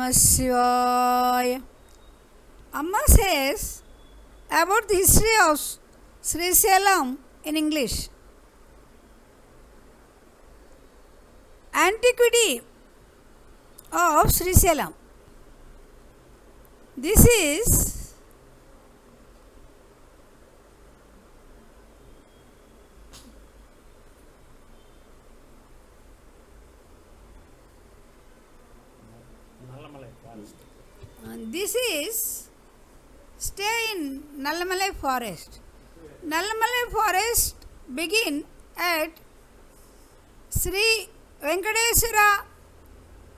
Namah Shivaya. Amma says about the history of Srisailam in English. Antiquity of Srisailam. This is stay in Nallamalai forest. Nallamalai forest begin at Sri Venkateswara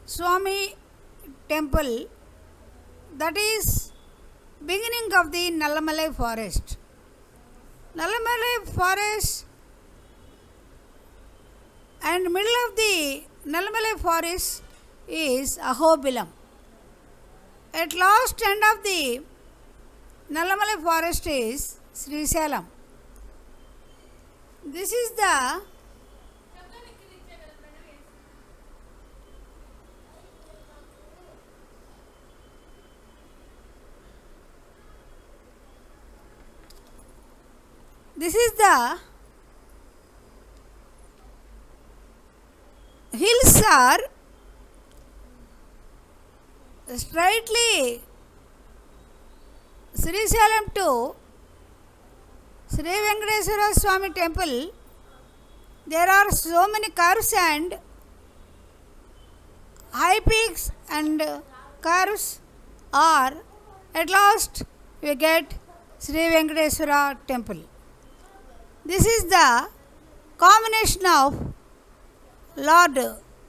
Swami temple, that is beginning of the Nallamalai forest. Nallamalai forest and middle of the Nallamalai forest is Ahobilam. At last end of the Nallamalai forest is Srisailam. This is the hills are straightly Srisailam to Sri Venkateswara Swami temple. There are so many curves and high peaks and curves are at last we get Sri Venkateswara temple. This is the combination of Lord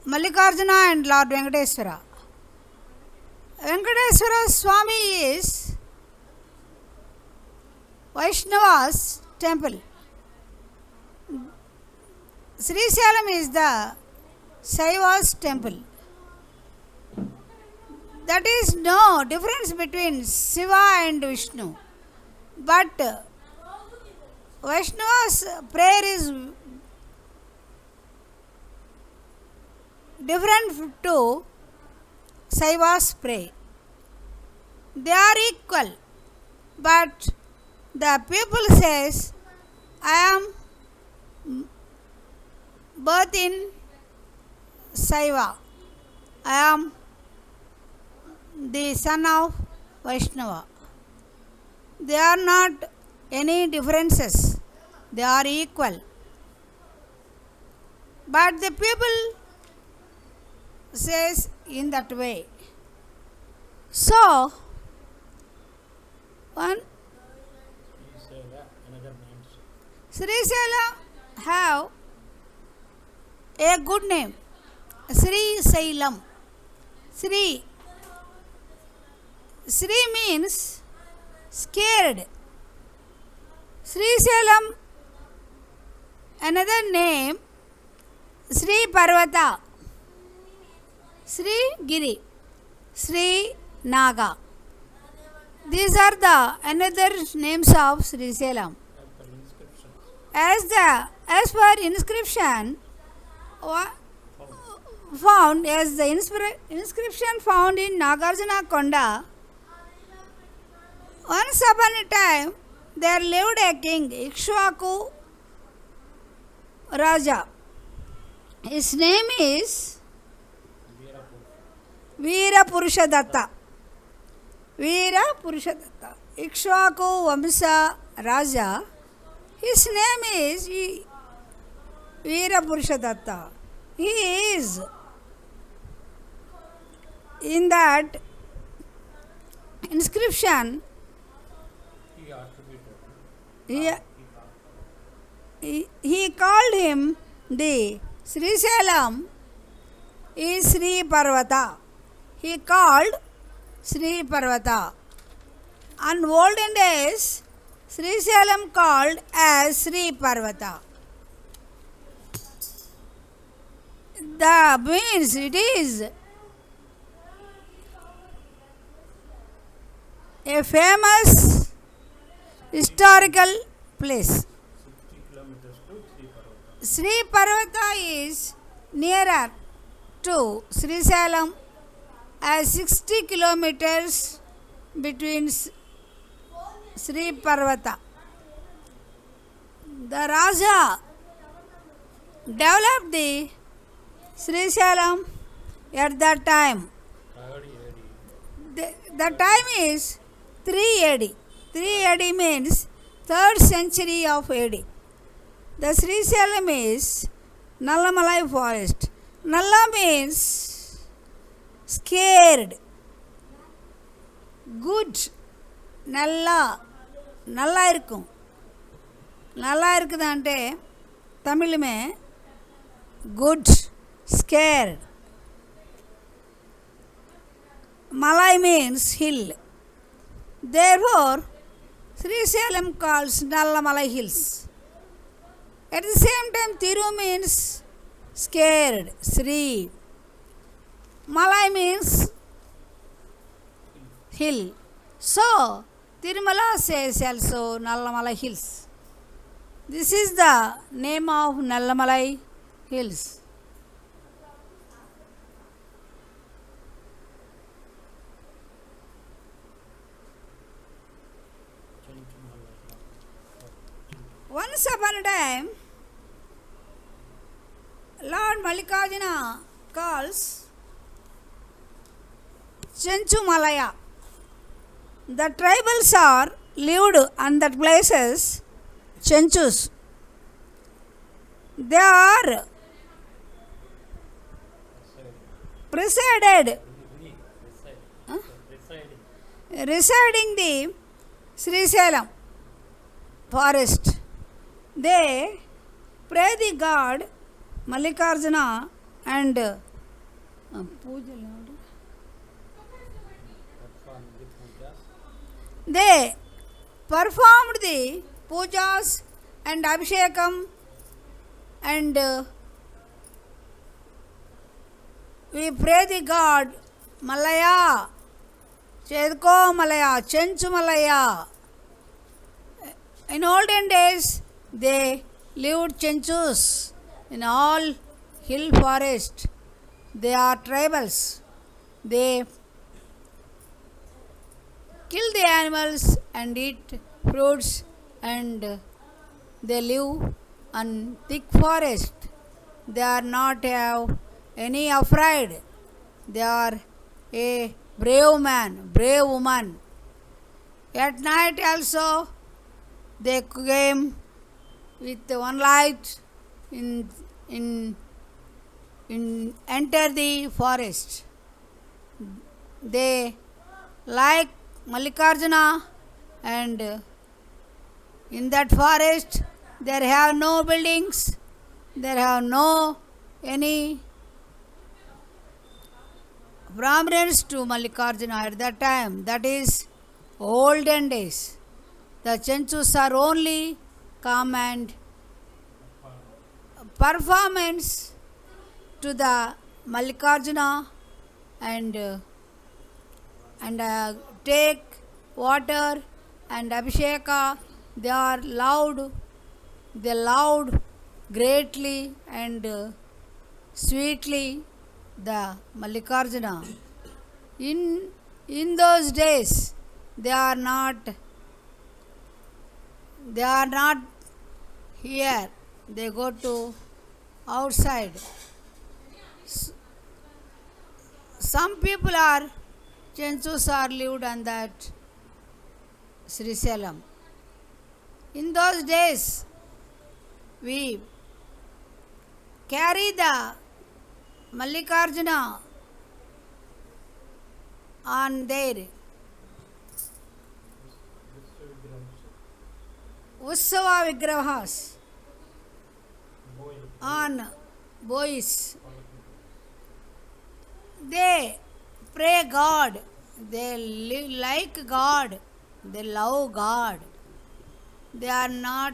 Mallikarjuna and Lord Venkateswara. Venkateswara Swami is Vaishnava's temple. Srisailam is the Shaiva's temple. That is no difference between Shiva and Vishnu. But Vaishnava's prayer is different to Shaiva's prayer. They are equal, but the people says, I am birth in Shaiva. I am the son of Vaishnava. They are not any differences. They are equal. But the people says in that way. So, one Srisailam have a good name. Srisailam. Sri means scared. Srisailam, another name, Sri Parvata, Sri Giri, Sri Naga. These are the another names of Srisailam. As per inscription found, as the inscription found in Nagarjuna Konda, once upon a time there lived a king, Ikshvaku Raja. His name is Veera Purushadatta. Veera Purushadatta. Ikshvaku Vamsa Raja. His name is Veera Purushadatta. He is in that inscription. He called him the Srisailam is Sri Parvata. He called Sri Parvata. On olden days, Srisailam called as Sri Parvata. The means it is a famous historical place. Sri Parvata is nearer to Srisailam as 60 kilometers between Sri Parvata. The Raja developed the Srisailam at that time. The time is 3 AD. 3 AD means 3rd century of AD. The Srisailam is Nallamalai forest. Nalla means scared. Good. Nalla. Nalla இருக்கும். நல்லா இருக்குது అంటే तमिल में good, scared. Malai means hill. Therefore, Srisailam calls Nallamalai hills. At the same time, Thiru means scared, Sri. Malai means hill. So, Tirumala says also Nallamalai hills. This is the name of Nallamalai hills. Once upon a time, Lord Mallikarjuna calls Chenchumalaya. The tribals are lived on that places, Chenchus. They are residing the Srisailam forest. They pray the god Mallikarjuna and they performed the pujas and abhishekam and we pray the god Malaya, Chedko Malaya, Chenchu Malaya. In olden days, they lived Chenchus in all hill forest. They are tribals. They kill the animals and eat fruits and they live on thick forest. They are not have any afraid. They are a brave man, brave woman. At night also they came with one light in enter the forest. They like Mallikarjuna and in that forest there have no buildings, there have no any Brahmins to Mallikarjuna at that time. That is olden days. The Chenchus are only come and performance to the Mallikarjuna and take water and abhisheka. They are loud. They loved greatly and sweetly the Mallikarjuna. In those days they are not here. They go to outside. Some people are Chenchus are lived on that Srisailam. In those days we carry the Mallikarjuna on their Utsava Vigrahas on boys. They pray God, they live like God, they love God. They are not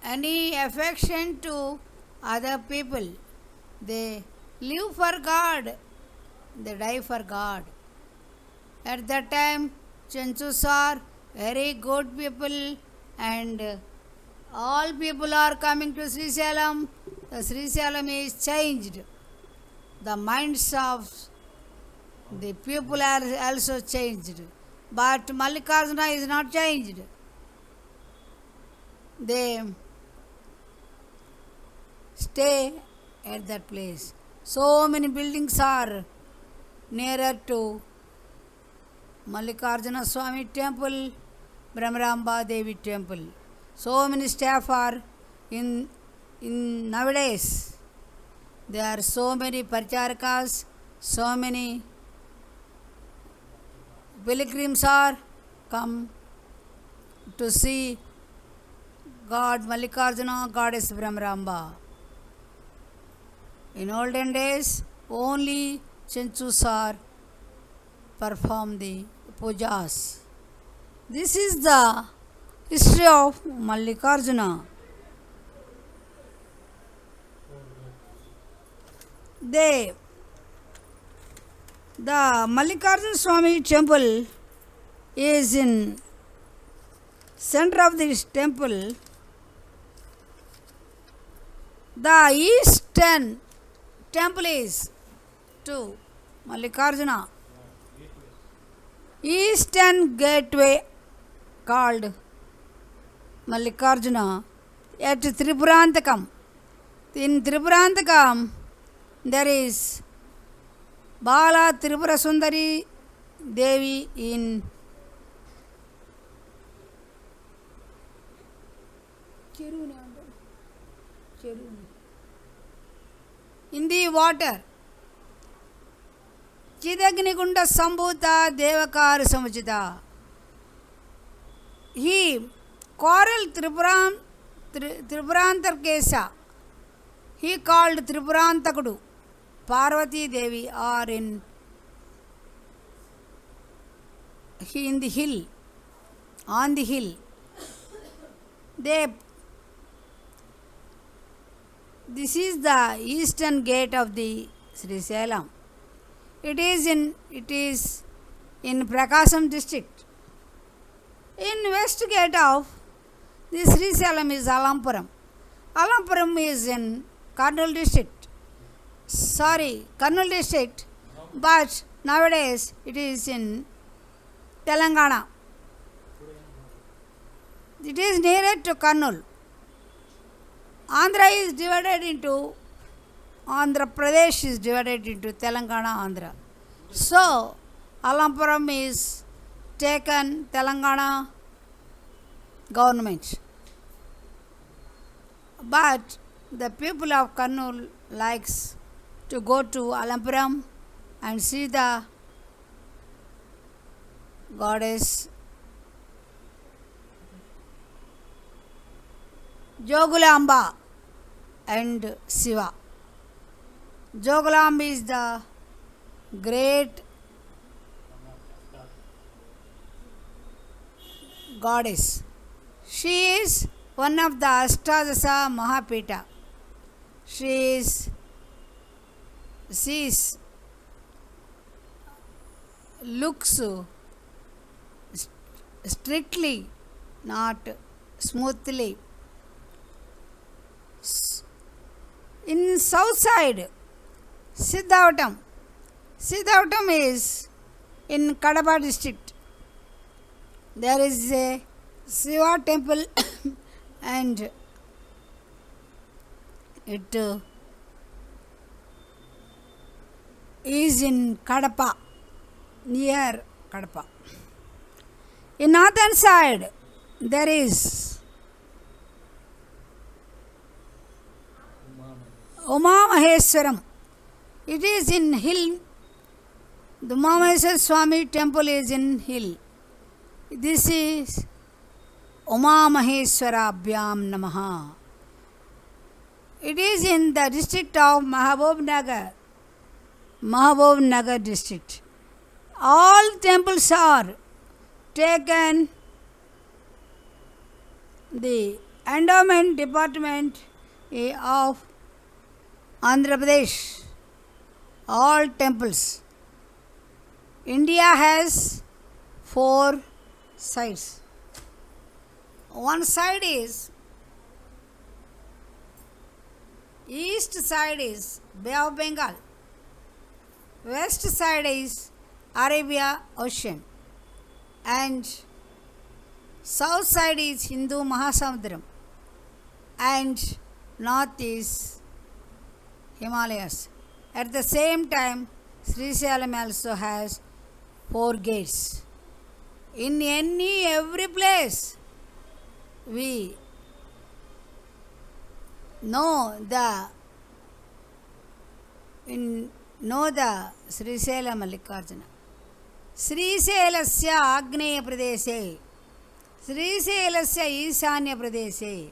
any affection to other people. They live for God, they die for God. At that time, Chenchus are very good people and all people are coming to Srisailam. The Srisailam is changed. The minds of The people are also changed, but Mallikarjuna is not changed. They stay at that place. So many buildings are nearer to Mallikarjuna Swami temple, Brahmaramba Devi temple. So many staff are in nowadays. There are so many parcharakas, so many pilgrims are come to see God Mallikarjuna, Goddess Brahmaramba. In olden days, only Chenchus are perform the pujas. This is the history of Mallikarjuna. The Mallikarjuna Swami temple is in center of this temple. The eastern temple is to Mallikarjuna. Eastern gateway called Mallikarjuna at Tripurantakam. In Tripurantakam there is Bala Tripura Sundari Devi in the water. Chidagnigunda Sambhuta Devakar Samuchita. He quarreled Tripurantarkesa. He called Tripurantakudu. Parvati Devi are in the hill, on the hill. This is the eastern gate of the Srisailam. It is in Prakasam district. In west gate of the Srisailam is Alampuram. Alampuram is in Kurnool district. Kurnool district, but nowadays it is in Telangana. It is nearer to Kurnool. Andhra is divided into Andhra Pradesh is divided into Telangana, Andhra. So Alampuram is taken Telangana government. But the people of Kurnool likes to go to Alampuram and see the goddess Jogulamba and Shiva. Jogulamba is the great goddess. She is one of the Ashtadasa Mahapita. She looks strictly, not smoothly. In south side, Siddhavatam. Siddhavatam is in Kadapa district. There is a Shiva temple and it is in Kadapa, near Kadapa. In northern side, there is Uma Maheswaram. It is in hill. The Uma Maheswara Swami temple is in hill. This is Uma Maheswara Abhyam Namaha. It is in the district of Mahabub Nagar district. All temples are taken the endowment department of Andhra Pradesh. All temples. India has 4 sides. One side is east side is Bay of Bengal. West side is Arabia Ocean, and south side is Hindu Mahasamudram, and north is Himalayas. At the same time, Srisalam also has 4 gates. In every place, we know the Srisela Mallikarjuna. Sriselasya Agneya Pradeshe, Sriselasya Isanya Pradeshe.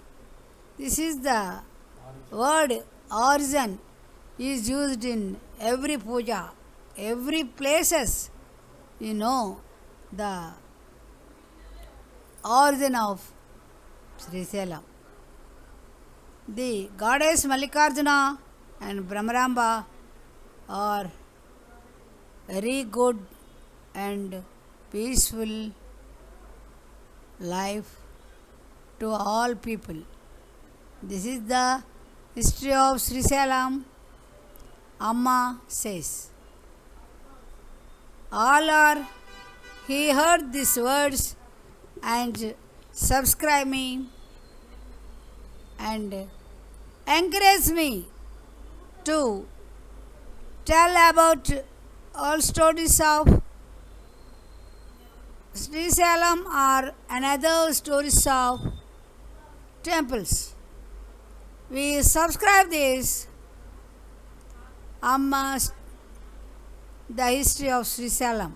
This is the word origin is used in every puja, every places. You know the origin of Srisalam. The goddess Mallikarjuna and Brahmaramba are very good and peaceful life to all people. This is the history of Srisalam. Amma says, all are, he heard these words and subscribe me and encourage me to tell about all stories of Srisalam or another stories of temples. We subscribe this Amma, the history of Srisalam.